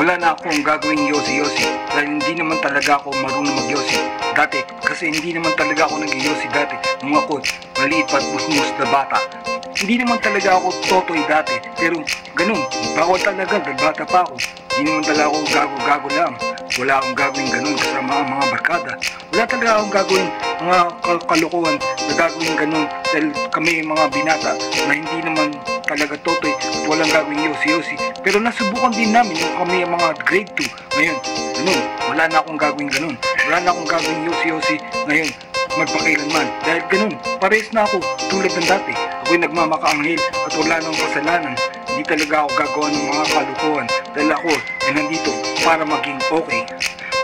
wala na akong gagawing yosi-yosi dahil hindi naman talaga ako marunong mag-yosi dati, kasi hindi naman talaga ako nag-yosi dati nung ako maliit pa at musmus na bata. Hindi naman talaga ako totoy dati, pero ganun, bawal talaga dahil bata pa ako. Hindi naman talaga ako gago-gago lang. Wala akong gagawin ganun kasama ang mga barkada. Wala talaga akong gagawin mga kalukuhan na gagawin ganun dahil kami mga binata na hindi naman talaga totoy at walang gagawin yosi-yosi. Pero nasubukan din namin nung kami ang mga grade 2. Ngayon, ganun, wala na akong gagawin ganun. Wala na akong gagawin yosi-yosi ngayon magpakailanman. Dahil ganun, parehas na ako tulad ng dati. Ako'y nagmamakaanghel at wala nang kasalanan. Hindi talaga ako gagawa ng mga kalukuhan dahil ako ay nandito para maging okay.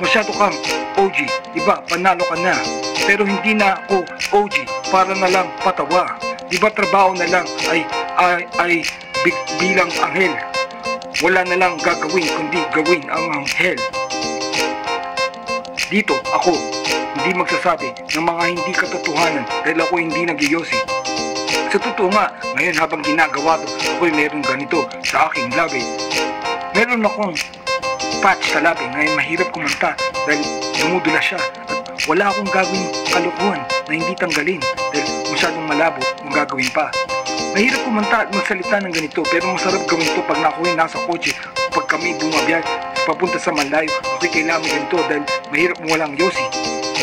Masyado kang OG, diba panalo ka na, pero hindi na ako OG para na lang patawa. Diba trabaho na lang ay bilang anghel. Wala na lang gagawin kundi gawin ang anghel. Dito ako hindi magsasabi ng mga hindi katotohanan dahil ako hindi nag-yosi. Sa totoo nga, ngayon habang ginagawa to, ako'y meron ganito sa aking labi. Meron akong patch sa labi, ngayon mahirap kumanta dahil dumudula siya at wala akong gagawin kalukuhan na hindi tanggalin dahil masyadong malabo kung gagawin pa. Mahirap kumanta at magsalita ng ganito, pero masarap gawin to pag ako'y nasa kotse, pag kami bumabiyay papunta sa malayo, ako'y kailangan ganito dahil mahirap mo walang yosi.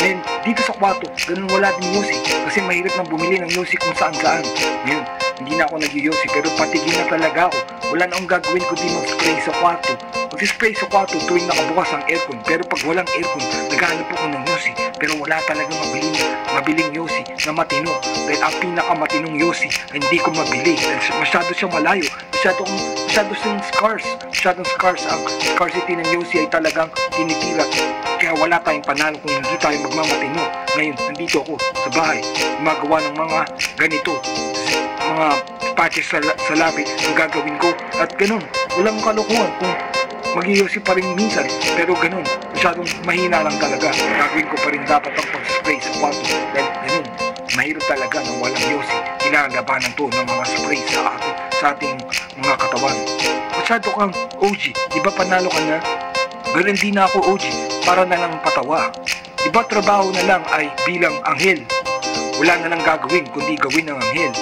Ngayon, dito sa kwarto, ganun wala din yosi kasi mahirap nang bumili ng yosi kung saan saan. Ngayon, hindi na ako nag-yosi pero patigil na talaga ako. Wala na akong gagawin kundi mag-spray sa kwarto. Mag-spray sa kwarto tuwing nakabukas ang aircon, pero pag walang aircon, naghahanap ako ng yosi. Pero wala talagang mabiling yosi na matino dahil ang pinakamatinong yosi ay hindi ko mabili dahil masyado siyang malayo. Masyado siyang scarce. Ang scarcity ng yosi ay talagang tinitira. Kaya wala tayong panalo kung hindi tayo magmamatino. Ngayon, nandito ako sa bahay, gumagawa ng mga ganito, mga patches sa labi ang gagawin ko. At ganun, walang kalukuhan kung mag-yosi pa rin minsan. Pero ganun, masyadong mahina lang talaga. Gagawin ko pa rin dapat ang pag-spray sa kwarto. Dahil ganun, mahirap talaga ng walang yosi. Kinalabanan to ng mga spray sa ating mga katawan. Masyado kang OG, di ba panalo ka na? Ganun din na ako OG, para na lang patawa. Diba trabaho na lang ay bilang anghel? Wala na lang gagawin kundi gawin ng anghel.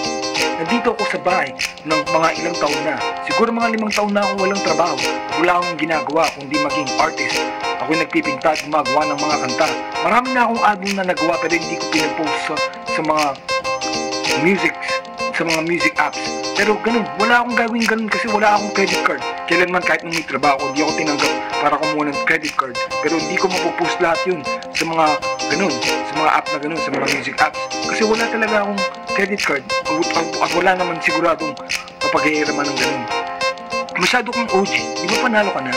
Nandito ako sa bahay ng mga ilang taon na. Siguro mga 5 taon na akong walang trabaho. Wala akong ginagawa kundi maging artist. Ako'y nagpipinta at gumagawa ng mga kanta. Marami na akong album na nagawa pero hindi ko pinapost sa mga music apps. Pero ganun, wala akong gawin ganun kasi wala akong credit card. Kailanman kahit nung may trabaho, hindi ako tinanggap para kumuha ng credit card. Pero hindi ko mapopost lahat yun sa mga ganun, sa mga app na ganun, sa mga music apps. Kasi wala talaga akong credit card. At wala naman siguradong kapag-iiraman ng ganun. Masyado kong OG, di ba panalo ka na?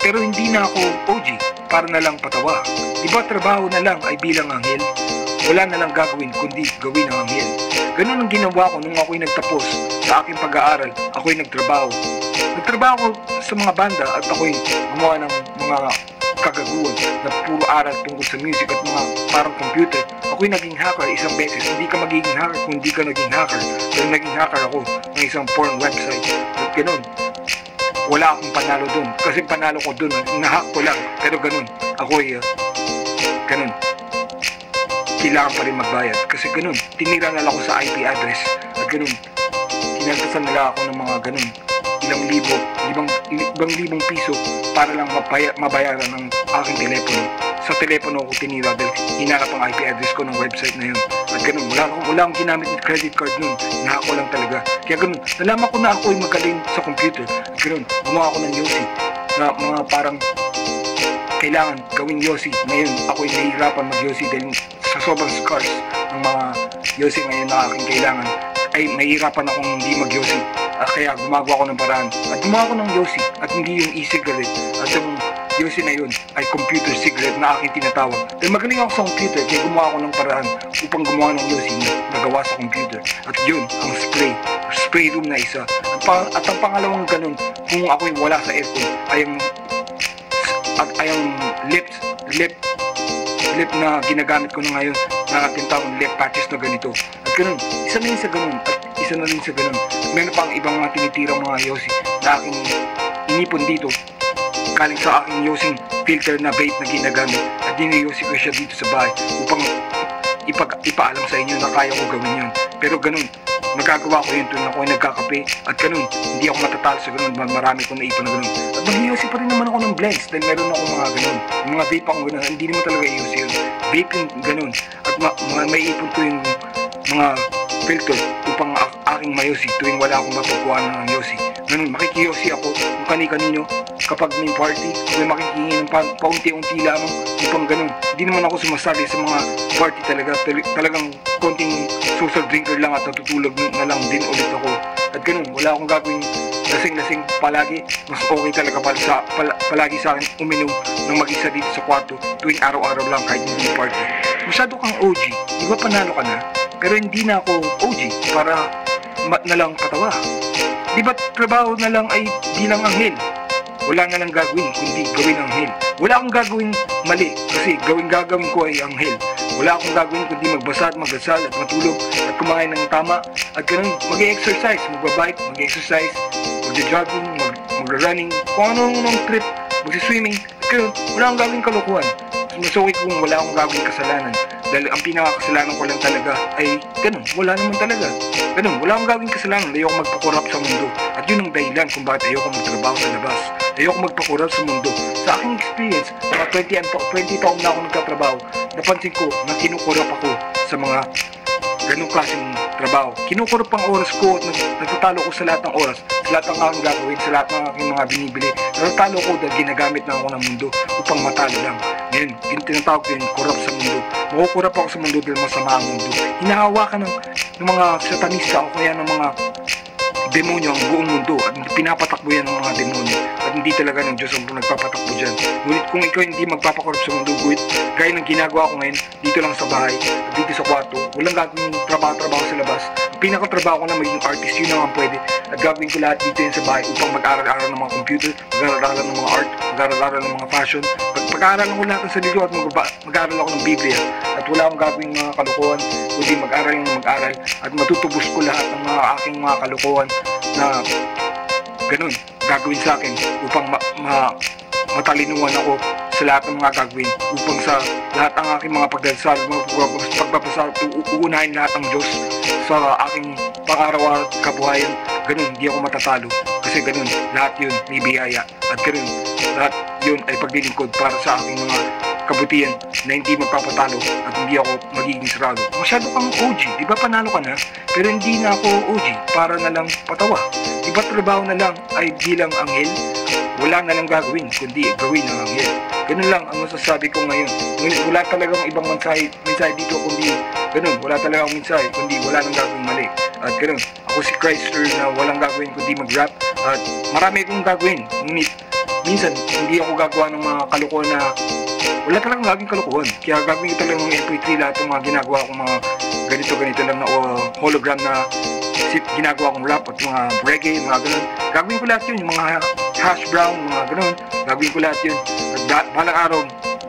Pero hindi na ako OG, para na lang patawa. Di ba trabaho na lang ay bilang anghel? Wala na lang gagawin kundi gawin ang anghel. Ganun ang ginawa ko nung ako'y nagtapos sa aking pag-aaral. Ako'y nagtrabaho. Nagtrabaho sa mga banda at ako'y gumawa ng mga kagaguhan na puro aral tungkol sa music at mga parang computer. Ako'y naging hacker isang beses. Hindi ka magiging hacker kung hindi ka naging hacker. Pero naging hacker ako ng isang porn website. At ganun, wala akong panalo dun. Kasi panalo ko dun, nahack ko lang. Pero ganun, ako'y ganun, kailangan pa rin magbayad. Kasi ganun, tinira na lang ako sa IP address. At ganun, kinaltasan nila ako ng mga ganun, ibang libong piso para lang mabayaran ng aking telepono. Sa telepono ko tinira dahil hinanap ang IP address ko ng website na yun. At ganun, wala akong ginamit ng credit card nun. Nahack ko lang talaga. Kaya ganun, nalaman ko na ako'y magaling sa computer. At ganun, gumawa ko ng yosi na mga parang kailangan gawing yosi. Ngayon, ako'y nahihirapan mag-yosi dahil sa sobrang scarce ng mga yosi ngayon na aking kailangan ay mahihirapan akong hindi mag-yosi. Kaya gumagawa ko ng paraan at gumawa ko ng yosi at hindi yung e-cigarette. At yung yosi na yun ay computer cigarette na aking tinatawag. Dahil magaling ako sa computer kaya gumawa ko ng paraan upang gumawa ng yosi na nagawa sa computer. At yun ang spray room na isa. At ang pangalawang ganun, kung ako'y wala sa aircon, ay ang lip na ginagamit ko na ngayon na tinatawag lip patches na ganito. At ganun, isa na rin sa ganun at isa na rin sa ganun. Meron pang ibang mga tinitirang mga yosi na aking inipon dito galing sa aking using filter na vape na ginagamit at diniyusi ko siya dito sa bahay upang ipaalam sa inyo na kaya ko gawin yun. Pero ganun, magagawa ko yun tuwing ako ay nagkakape at ganun, hindi ako matatalo sa ganun, marami kong naipon na ganun. At mag-iusi pa rin naman ako ng blanks dahil meron ako mga ganun, yung mga vape akong ganun, hindi naman talaga iusi yun. Vape yung ganun at may ipon ko yung mga filter upang aking mayusi tuwing wala akong mapagkuha ng yosi. Ganun, makikiyosi ako kung kani-kanino kapag may party, may makikihingi ng paunti-unti lamang upang ganun. Hindi naman ako sumasali sa mga party talaga, talagang konting social drinker lang at natutulog na lang din ulit ako. At ganun, wala akong gagawin lasing-lasing palagi. Mas okay talaga palagi sa akin uminom ng mag-isa dito sa kwarto tuwing araw-araw lang kahit hindi party. Masyado kang OG, di ba panalo ka na? Pero hindi na ako OG para na lang patawa. Di ba trabaho na lang ay bilang anghel? Wala na lang gagawin kundi gawin anghel. Wala akong gagawin mali kasi gagawin ko ay anghel. Wala akong gagawin kundi magbasa at magdasal at matulog at kumain ng tama at ganun mag-exercise, magbabike, mag-exercise, mag-jogging, mag-running, kung ano-anong trip, mag-swimming. Ganun, wala akong gagawin kalokohan. Mas okay kung wala akong gagawin kasalanan. Dahil ang pinakakasalanan ko lang talaga ay ganun, wala naman talaga. Ganun, wala akong gagawin kasalanan, ayoko magpakorap sa mundo. At yun ang dahilan kung bakit ayoko magtrabaho sa labas. Ayoko magpakorap sa mundo. Sa aking experience, mga 20 taon na ako nagtatrabaho, napansin ko na kinukurap ako sa mga ganung klaseng trabaho. Kinukurap ang oras ko at nagtatalo ko sa lahat ng oras, sa lahat ng aking gagawin, sa lahat ng aking mga binibili. Nagtatalo ko dahil ginagamit na ako ng mundo upang matalo lang. Ngayon, tinatawag ko yun, kurap sa mundo. Makukurap ako sa mundo dahil masama ang mundo. Hinahawakan ng mga satanista o kaya ng mga demonyo ang buong mundo at pinapatakbo yan ng mga demonyo at hindi talaga ng Diyos ang nagpapatakbo dyan. Ngunit kung ikaw hindi magpapakorap sa mundo, gaya ng ginagawa ko ngayon dito lang sa bahay at dito sa kwarto, walang gagawin trabaho sa labas. Ang pinakatrabaho ko na maging artist, yun lang ang pwede at gagawin ko lahat dito yan sa bahay upang mag-aral-aral ng mga computer, mag-aral-aral ng mga art, mag-aral-aral ng mga fashion. Pag-aaralan ko lahat ng sarili at mag-aral ako ng Biblia at wala akong gagawin mga kalokohan kundi mag-aral ng mag-aral at matutubos ko lahat ng mga aking mga kalokohan na ganun gagawin sa akin upang matalinuhan ako sa lahat ng mga gagawin upang sa lahat ng aking mga pagdasal, pagbabasal, uunahin lahat ng Diyos sa aking pang-araw-araw kabuhayan. Ganun, hindi ako matatalo kasi ganun, lahat yun may biyaya at ganun, lahat yun ay paglilingkod para sa aking mga kabutihan na hindi magpapatalo at hindi ako magiging sarado. Masyado kang OG, di ba panalo ka na? Pero hindi na ako OG para na lang patawa. Di ba trabaho na lang ay bilang anghel? Wala na lang gagawin kundi gawin ng anghel. Ganun lang ang masasabi ko ngayon. Ngunit wala talagang ibang mensahe dito kundi ganun. Wala talagang mensahe kundi wala nang gagawin mali. At ganun, ako si Chrysler na walang gagawin kundi mag-rap at marami akong gagawin. Ngunit minsan hindi ako gagawa ng mga kalokohan na wala talagang gagawin kalokohan. Kaya gagawin ko talagang ng MP3 lahat ng mga ginagawa kong mga ganito lang na hologram na ginagawa kong rap at mga reggae, mga ganun. Gagawin ko lahat yun, yung mga hash brown, mga ganun. Gagawin ko lahat yun. At balang araw,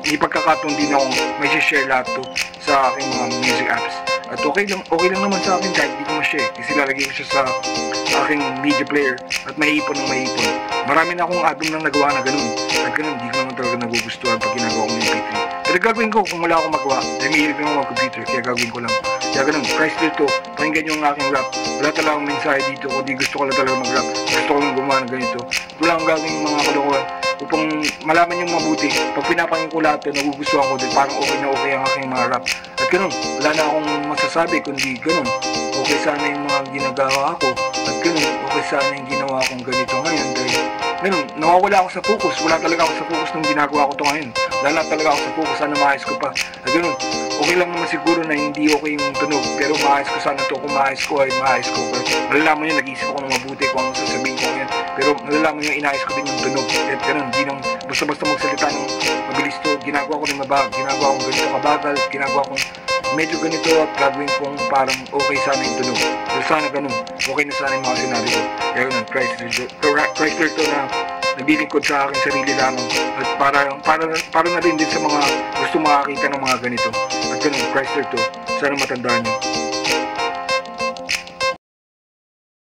ipagkakataon din ako may share lahat to sa aking mga music apps. At okay lang naman sa akin kahit di ko ma-share. Kasi lalagay ko siya sa aking media player at maipon ng maipon. Marami na akong album nang nagawa na ganun. At ganun, di ko naman talaga nagugustuhan pag ginagawa ko ng MP3. Pero gagawin ko kung wala akong magawa. Dahil may hilip yung computer, kaya gagawin ko lang. Kaya ganun, Chrysler to, pakinggan yung aking rap. Wala talagang mensahe dito, kundi gusto ko lang talaga mag-rap. Gusto ko lang gumawa ng ganito. Wala akong gagawin mga kalokohan upang malaman yung mabuti. Pag pinapakinggan ko lahat to, nagugustuhan ko din. Parang okay na okay ang aking mga rap. At ganun, wala na akong masasabi kundi ganun. Okay sana yung mga ginagawa ko. At ganun, okay sana yung ginawa kong ganito ngayon. Dahil ganun, nawawala ako sa focus. Wala talaga ako sa focus nung ginagawa ko to ngayon. Wala talaga ako sa focus. Sana maayos ko pa. At ganun, okay lang naman siguro na hindi okay yung tunog. Pero maayos ko sana to. Kung maayos ko ay maayos ko. Malalaman nyo, nag-iisip ako ng mabuti kung ano sasabihin ko ngayon. Pero malalaman nyo, inaayos ko din yung tunog. At ganun, di nang basta-basta magsalita ng mabilis to. Ginagawa ko din mabag. Ginagawa kong ganito kabagal. Ginagawa kong medyo ganito at gagawin kong parang okay sana yung tunog. Pero sana ganun, okay na sana yung mga sinabi ko. Kaya ganun, Chrysler to na nabilingkod sa aking sarili lamang. At para na rin din sa mga gusto makakita ng mga ganito. At ganun, Chrysler to, sana matandaan nyo.